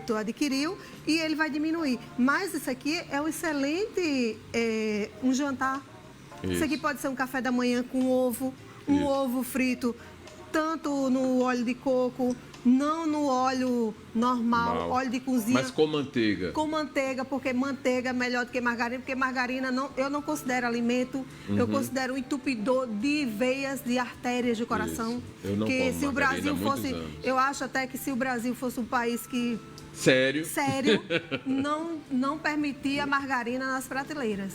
tu adquiriu, e ele vai diminuir. Mas isso aqui é um excelente um jantar. Isso aqui pode ser um café da manhã com ovo, ovo frito, tanto no óleo de coco, não no óleo normal, óleo de cozinha. Mas com manteiga. Com manteiga, porque manteiga é melhor do que margarina, porque margarina eu não considero alimento, eu considero um entupidor de veias, de artérias de coração. Eu não que como se o Brasil fosse, anos. eu acho até que se o Brasil fosse um país que sério, não permitia margarina nas prateleiras.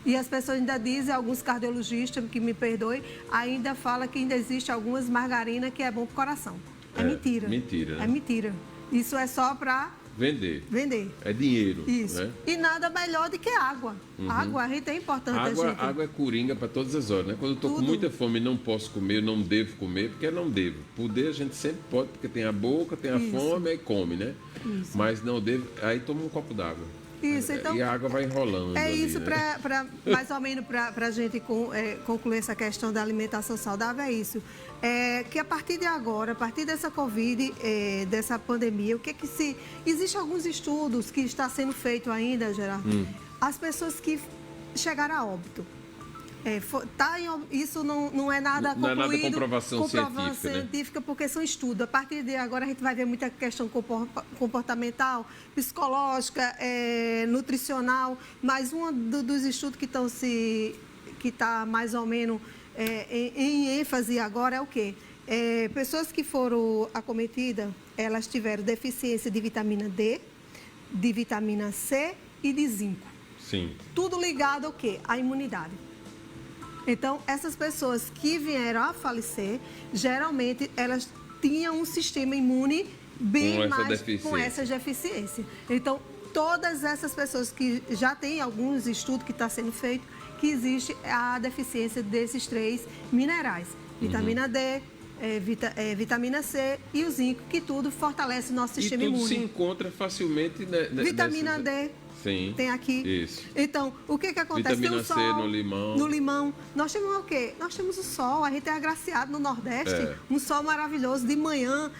E as pessoas ainda dizem, alguns cardiologistas, que me perdoem, ainda falam que ainda existe algumas margarinas que é bom para o coração. É mentira. Mentira, né? É mentira. Isso é só para vender. Vender. É dinheiro. Isso. Né? E nada melhor do que água. Água, a gente é importante. Água é coringa para todas as horas, né? Quando eu estou com muita fome e não posso comer, não devo comer, porque não devo. Poder a gente sempre pode, porque tem a boca, tem a fome, aí come, né? Isso. Mas não devo, aí toma um copo d'água. Isso, então, e a água vai enrolando. É ali, isso, né? mais ou menos para a gente concluir essa questão da alimentação saudável, é isso. Que a partir de agora, a partir dessa Covid, dessa pandemia, Existem alguns estudos que está sendo feito ainda, Gerardo. As pessoas que chegaram a óbito. Isso não é nada concluído. Não é nada comprovação científica, né? Porque são estudos. A partir de agora a gente vai ver muita questão comportamental, psicológica, nutricional, mas um dos estudos que está mais ou menos em ênfase agora é o quê? Pessoas que foram acometidas, elas tiveram deficiência de vitamina D, de vitamina C e de zinco. Sim. Tudo ligado ao quê? À imunidade. Então, essas pessoas que vieram a falecer, geralmente elas tinham um sistema imune bem mais com essa deficiência. Então, todas essas pessoas que já tem alguns estudos que está sendo feito, que existe a deficiência desses 3 minerais. Vitamina D, vitamina C e o zinco, que tudo fortalece o nosso sistema imune. E tudo se encontra facilmente... Vitamina D. Sim, tem aqui. Isso. Então, o que acontece? Vitamina tem o sol, C no limão. No limão. Nós temos o quê? Nós temos o sol. A gente é agraciado no Nordeste. Um sol maravilhoso. De manhã,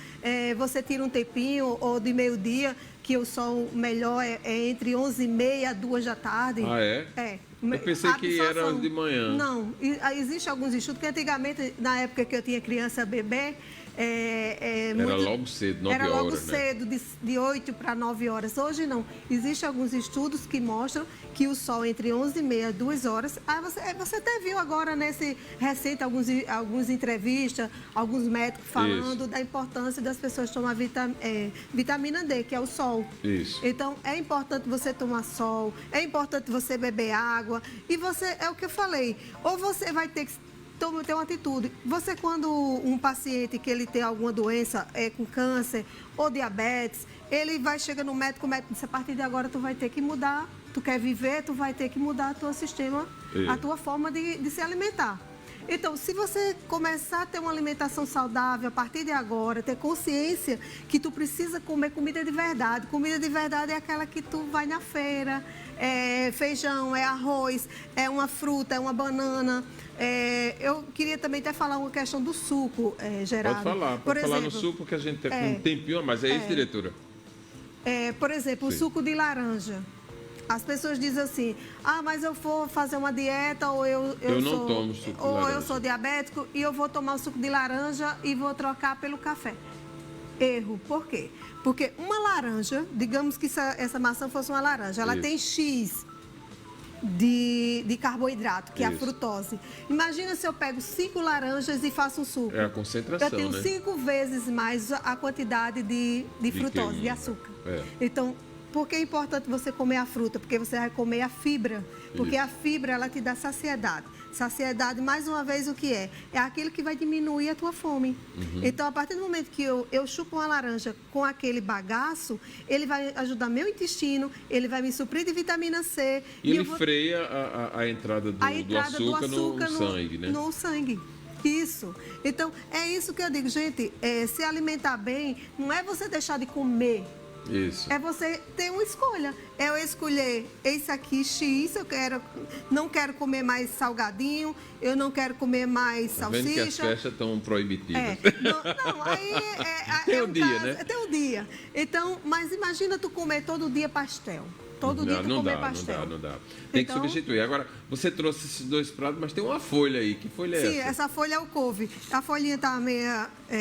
você tira um tempinho, ou de meio-dia, que o sol melhor é entre 11h30 e 2 da tarde. Ah, é? É. Eu pensei que era de manhã. Não. Existem alguns estudos que antigamente, na época que eu tinha criança bebê, era logo cedo, 9 horas. Era logo cedo, de 8 para 9 horas. Hoje não. Existem alguns estudos que mostram que o sol entre 11h30 e 2 horas... você até viu agora nesse recente algumas entrevistas, alguns médicos falando da importância das pessoas tomar vitamina D, que é o sol. Isso. Então, é importante você tomar sol, é importante você beber água. E é o que eu falei, ou você vai ter que ter uma atitude. Você, quando um paciente que ele tem alguma doença, com câncer ou diabetes, ele vai chegar no médico, o médico diz, a partir de agora tu vai ter que mudar, tu quer viver, tu vai ter que mudar o teu sistema, a tua forma de se alimentar. Então, se você começar a ter uma alimentação saudável a partir de agora, ter consciência que tu precisa comer comida de verdade. Comida de verdade é aquela que tu vai na feira, é feijão, é arroz, é uma fruta, é uma banana. Eu queria também até falar uma questão do suco, Gerardo. Pode falar no suco, que a gente tem um tempinho a mais. É isso, diretora? Por exemplo, o suco de laranja. As pessoas dizem assim, mas eu vou fazer uma dieta, ou eu não tomo suco de laranja. Eu sou diabético e eu vou tomar o suco de laranja e vou trocar pelo café. Erro. Por quê? Porque uma laranja, digamos que essa maçã fosse uma laranja, ela tem X de carboidrato, que é a frutose. Imagina se eu pego 5 laranjas e faço um suco. É a concentração, eu tenho 5 vezes mais a quantidade de frutose, de açúcar. Então, por que é importante você comer a fruta? Porque você vai comer a fibra. Porque a fibra, ela te dá saciedade. Saciedade, mais uma vez, o que é? É aquilo que vai diminuir a tua fome. Então, a partir do momento que eu chupo uma laranja com aquele bagaço, ele vai ajudar meu intestino, ele vai me suprir de vitamina C. E ele freia a entrada do açúcar no sangue, né? No sangue. Isso. Então, é isso que eu digo, gente, se alimentar bem, não é você deixar de comer. Isso. É você ter uma escolha. Eu escolher esse aqui, X, não quero comer mais salgadinho, eu não quero comer mais salsicha. Vendo que as festas estão proibitivas. Tem um dia, né? Tem um dia. Então, mas imagina tu comer todo dia pastel. Todo dia tu comer pastel. Não dá. Tem que substituir. Agora, você trouxe esses 2 pratos, mas tem uma folha aí. Que folha é essa? Sim, essa folha é o couve. A folhinha tá meio...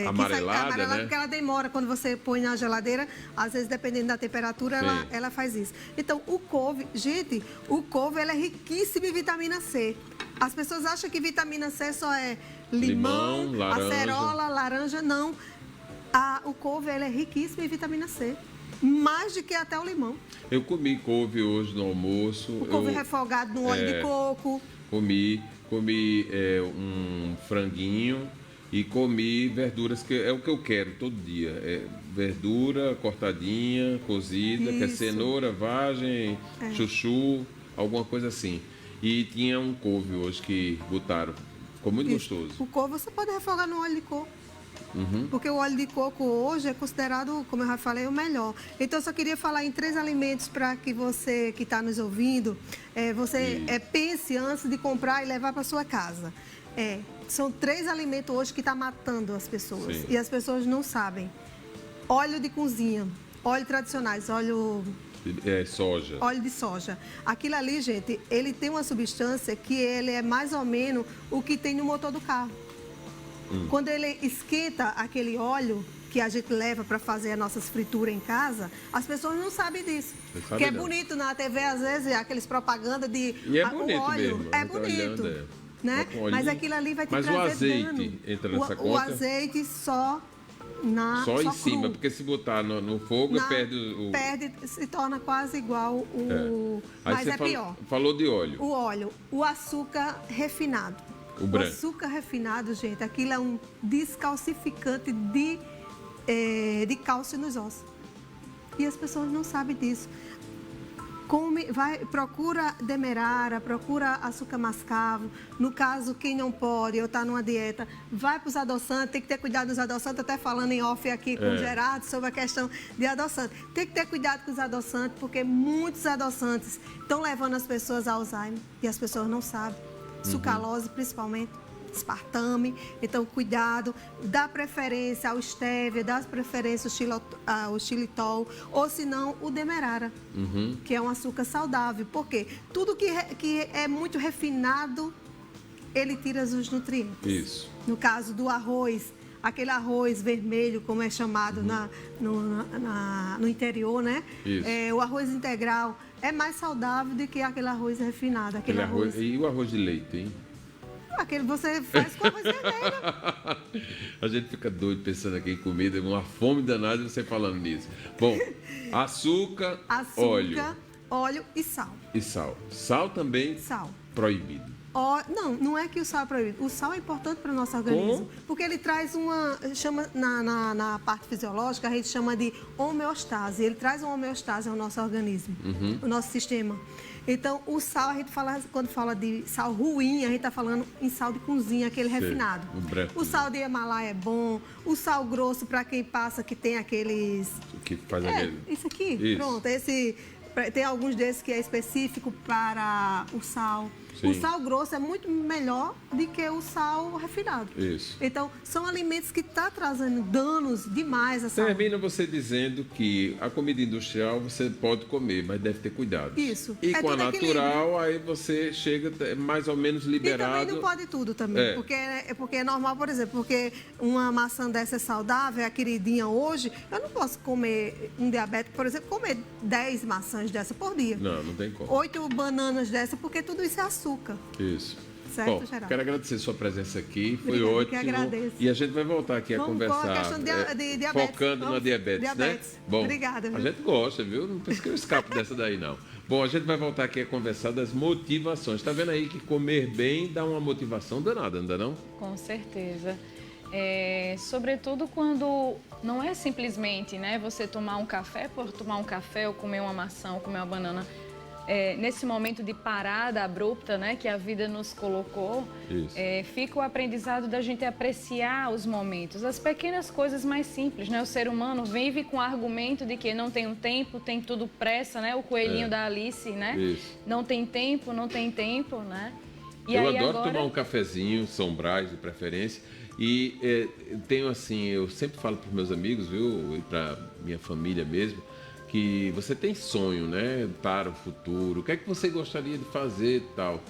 amarelada, né? Porque ela demora quando você põe na geladeira. Às vezes, dependendo da temperatura, ela faz isso. Então, o couve... Gente, o couve, ela é riquíssimo em vitamina C. As pessoas acham que vitamina C só é limão, laranja. acerola, laranja. Não. O couve, ela é riquíssimo em vitamina C. mais do que até o limão. Eu comi couve hoje no almoço. O couve refogado no óleo de coco. Comi um franguinho e comi verduras, que é o que eu quero todo dia. Verdura cortadinha, cozida, que é cenoura, vagem, chuchu, alguma coisa assim. E tinha um couve hoje que botaram. Ficou muito gostoso. O couve você pode refogar no óleo de coco. Porque o óleo de coco hoje é considerado, como eu já falei, o melhor. Então, eu só queria falar em 3 alimentos para que você que está nos ouvindo, pense antes de comprar e levar para sua casa. São 3 alimentos hoje que estão matando as pessoas. Sim. E as pessoas não sabem. Óleo de cozinha, óleo tradicionais, Soja. óleo de soja. Aquilo ali, gente, ele tem uma substância que ele é mais ou menos o que tem no motor do carro. Quando ele esquenta aquele óleo que a gente leva para fazer as nossas frituras em casa, as pessoas não sabem disso. Porque é bonito na TV, às vezes, aqueles propagandas de E é bonito o óleo. mesmo. É bonito. Né? Mas aquilo ali vai te Mas trazer o azeite dano. entra nessa conta? O azeite só em cima, cru. porque se botar no fogo, perde se torna quase igual o... Aí Mas você é pior. Falou de óleo. O óleo, o açúcar refinado. O branco. açúcar refinado, gente, aquilo é um descalcificante de cálcio nos ossos. E as pessoas não sabem disso. Procura demerara, procura açúcar mascavo. No caso, quem não pode ou está numa dieta, vai para os adoçantes, tem que ter cuidado dos adoçantes. Até falando em off aqui com o Gerardo sobre a questão de adoçante. Tem que ter cuidado com os adoçantes, porque muitos adoçantes estão levando as pessoas a Alzheimer e as pessoas não sabem. Sucralose, principalmente. Aspartame, então cuidado, dá preferência ao stevia, dá preferência ao xilitol, ou se não o demerara, que é um açúcar saudável, porque tudo que é muito refinado, ele tira os nutrientes. Isso. No caso do arroz, aquele arroz vermelho, como é chamado no interior, né? Isso. O arroz integral é mais saudável do que aquele arroz refinado. Aquele arroz. E o arroz de leite, hein? Aquele você faz com arroz vermelho. A gente fica doido pensando aqui em comida, uma fome danada você falando nisso. Bom, açúcar, óleo e sal. E sal. Sal também proibido. Não é que o sal é proibido. O sal é importante para o nosso organismo. Porque ele traz na parte fisiológica, a gente chama de homeostase. Ele traz uma homeostase ao nosso organismo, ao nosso sistema. Então, o sal, a gente fala, quando fala de sal ruim, a gente está falando em sal de cozinha, aquele refinado. O sal de Himalaia é bom. O sal grosso, para quem passa, que tem aqueles... Que faz aquele... Isso aqui, pronto. Tem alguns desses que é específico para o sal. Sim. O sal grosso é muito melhor do que o sal refinado. Isso. Então, são alimentos que estão trazendo danos demais à saúde. Termina você dizendo que a comida industrial você pode comer, mas deve ter cuidado. Isso. E com a natural, aí você chega mais ou menos liberado. E também não pode tudo também. Porque é normal, por exemplo, porque uma maçã dessa é saudável, é a queridinha hoje, eu não posso comer um diabético, por exemplo, comer 10 maçãs dessa por dia. Não tem como. 8 bananas dessa, porque tudo isso é açúcar. Isso. Certo, bom, Geraldo? Quero agradecer sua presença aqui, foi Obrigada, ótimo. Que agradeço. E a gente vai voltar aqui a conversar. Com a questão de diabetes. Focando na diabetes, né? Bom, obrigada. Viu? A gente gosta, viu? Não pensa que eu escapo dessa daí, não. Bom, a gente vai voltar aqui a conversar das motivações. Tá vendo aí que comer bem dá uma motivação danada, não dá não? Com certeza. Sobretudo quando não é simplesmente, né, você tomar um café por tomar um café, ou comer uma maçã, ou comer uma banana. Nesse momento de parada abrupta, né, que a vida nos colocou, fica o aprendizado da gente apreciar os momentos, as pequenas coisas mais simples, né? O ser humano vive com o argumento de que não tem um tempo, tem tudo pressa, né? O coelhinho da Alice, né? Isso. Não tem tempo, né? E eu aí, adoro agora... tomar um cafezinho, São Brás de preferência, e tenho assim, eu sempre falo para os meus amigos, viu, e para minha família mesmo, que você tem sonho, né, para o futuro, o que é que você gostaria de fazer e tal.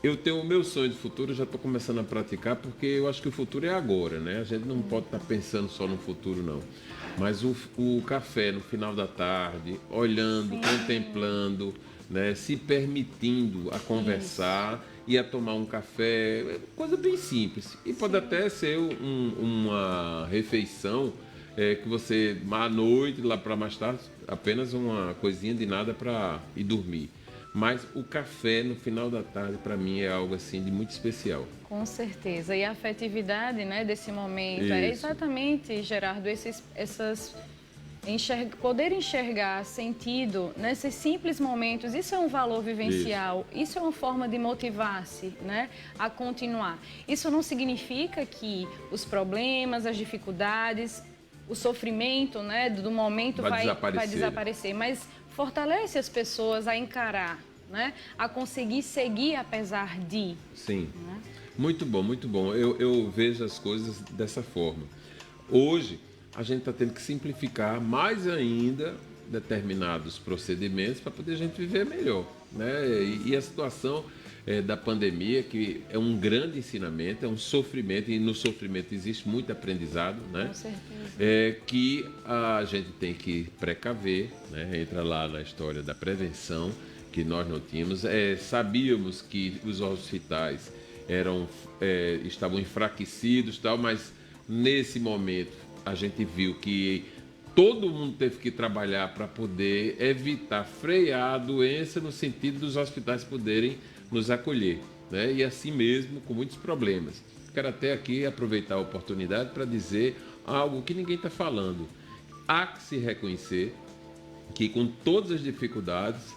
Eu tenho o meu sonho de futuro, já estou começando a praticar, porque eu acho que o futuro é agora, né? A gente não pode estar pensando só no futuro, não. Mas o café no final da tarde, olhando, contemplando, né, se permitindo a conversar e a tomar um café, coisa bem simples. E pode até ser uma refeição que você, à noite, lá para mais tarde, apenas uma coisinha de nada para ir dormir. Mas o café no final da tarde, para mim, é algo assim de muito especial. Com certeza. E a afetividade, né, desse momento é Isso. exatamente, Gerardo, poder enxergar sentido nesses simples momentos. Isso é um valor vivencial. Isso é uma forma de motivar-se, né, a continuar. Isso não significa que os problemas, as dificuldades, o sofrimento, né, do momento vai desaparecer, mas fortalece as pessoas a encarar, né, a conseguir seguir apesar de. Sim. Né? Muito bom, muito bom. Eu vejo as coisas dessa forma. Hoje, a gente está tendo que simplificar mais ainda determinados procedimentos para poder a gente viver melhor, né? E a situação da pandemia, que é um grande ensinamento, é um sofrimento, e no sofrimento existe muito aprendizado, né? Com certeza. Que a gente tem que precaver, né? Entra lá na história da prevenção, que nós não tínhamos. Sabíamos que os hospitais estavam enfraquecidos, tal, mas nesse momento a gente viu que todo mundo teve que trabalhar para poder evitar, frear a doença, no sentido dos hospitais poderem nos acolher, né? E assim mesmo, com muitos problemas. Quero até aqui aproveitar a oportunidade para dizer algo que ninguém está falando. Há que se reconhecer que, com todas as dificuldades,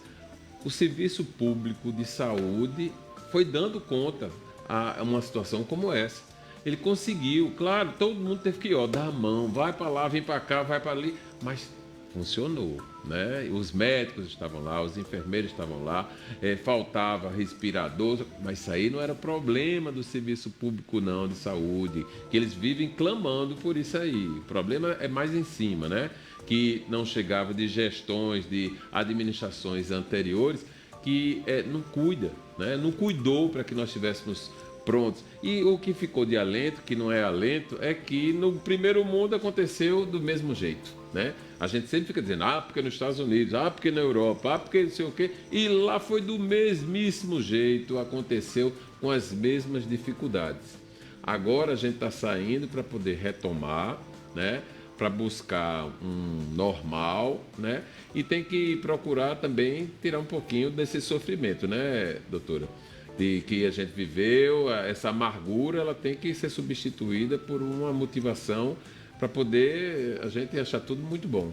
o serviço público de saúde foi dando conta a uma situação como essa. Ele conseguiu, claro, todo mundo teve que dar a mão, vai para lá, vem para cá, vai para ali, mas funcionou, né? Os médicos estavam lá, os enfermeiros estavam lá, faltava respirador, mas isso aí não era problema do serviço público não, de saúde, que eles vivem clamando por isso aí. O problema é mais em cima, né? Que não chegava de gestões, de administrações anteriores, que não cuida, né? Não cuidou para que nós estivéssemos prontos. E o que ficou de alento, que não é alento, é que no primeiro mundo aconteceu do mesmo jeito, né? A gente sempre fica dizendo, porque nos Estados Unidos, porque na Europa, porque não sei o quê, e lá foi do mesmíssimo jeito, aconteceu com as mesmas dificuldades. Agora a gente está saindo para poder retomar, né? Para buscar um normal, né? E tem que procurar também tirar um pouquinho desse sofrimento, né, doutora? De que a gente viveu, essa amargura, ela tem que ser substituída por uma motivação para poder a gente achar tudo muito bom.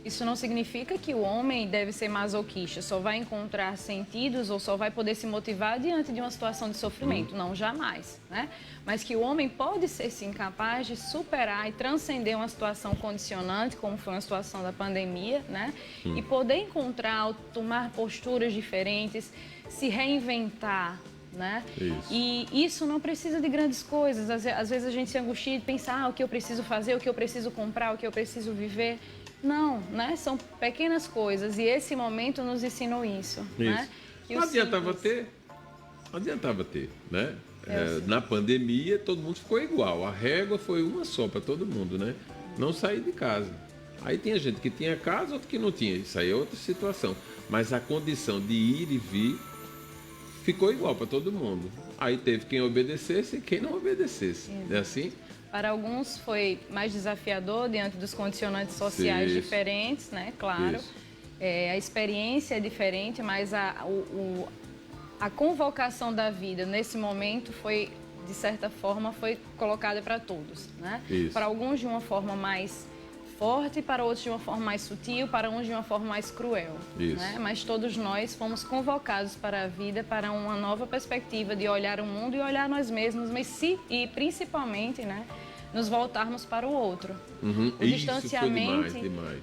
Isso não significa que o homem deve ser masoquista, só vai encontrar sentidos ou só vai poder se motivar diante de uma situação de sofrimento. Não, jamais, né? Mas que o homem pode ser, sim, capaz de superar e transcender uma situação condicionante, como foi uma situação da pandemia, né? E poder encontrar, tomar posturas diferentes, se reinventar, né? Isso. E isso não precisa de grandes coisas. Às vezes a gente se angustia de pensar o que eu preciso fazer, o que eu preciso comprar, o que eu preciso viver. Não, né? São pequenas coisas e esse momento nos ensinou isso. Né? Não adiantava ter, né? Na pandemia todo mundo ficou igual, a régua foi uma só para todo mundo, né? Não sair de casa. Aí tinha gente que tinha casa, outro que não tinha, isso aí é outra situação. Mas a condição de ir e vir ficou igual para todo mundo. Aí teve quem obedecesse e quem não obedecesse. É assim? Para alguns foi mais desafiador diante dos condicionantes sociais diferentes, né? Claro. A experiência é diferente, mas a convocação da vida nesse momento foi, de certa forma, foi colocada para todos, né? Para alguns de uma forma mais forte, para outros de uma forma mais sutil, para uns de uma forma mais cruel. Né? Mas todos nós fomos convocados para a vida, para uma nova perspectiva de olhar o mundo e olhar nós mesmos, e principalmente, né, nos voltarmos para o outro. O distanciamento,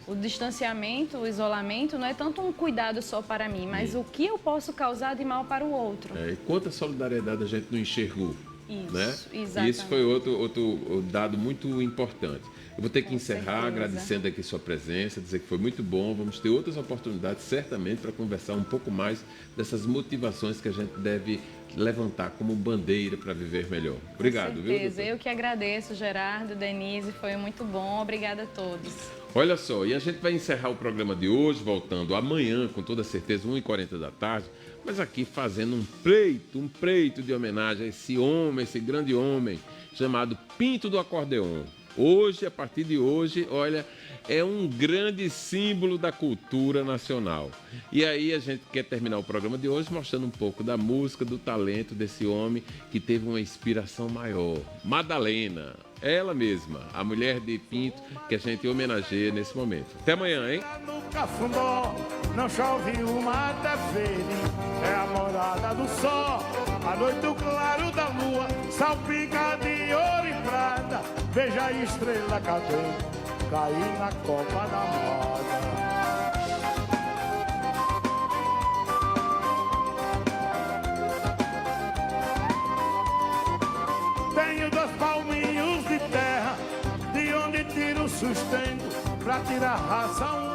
o distanciamento, o isolamento não é tanto um cuidado só para mim, mas o que eu posso causar de mal para o outro. E quanta solidariedade a gente não enxergou. Isso, né? exatamente. E isso foi outro dado muito importante. Eu vou ter que encerrar certeza. agradecendo aqui sua presença, dizer que foi muito bom. Vamos ter outras oportunidades, certamente, para conversar um pouco mais dessas motivações que a gente deve levantar como bandeira para viver melhor. Obrigado, viu, doutor? Eu que agradeço, Gerardo, Denise, foi muito bom. Obrigada a todos. Olha só, e a gente vai encerrar o programa de hoje, voltando amanhã, com toda certeza, 1h40 da tarde, mas aqui fazendo um preito de homenagem a esse homem, esse grande homem, chamado Pinto do Acordeon. Hoje, a partir de hoje, olha, é um grande símbolo da cultura nacional. E aí a gente quer terminar o programa de hoje mostrando um pouco da música, do talento desse homem que teve uma inspiração maior. Madalena, ela mesma, a mulher de Pinto, que a gente homenageia nesse momento. Até amanhã, hein? No Cafundó, não chove uma tefere, é a morada do sol, a noite o claro da lua, salpica de ouro e prata, veja a estrela cadente, cair na copa da moda. Tenho 2 palminhos de terra, de onde tiro sustento, pra tirar raça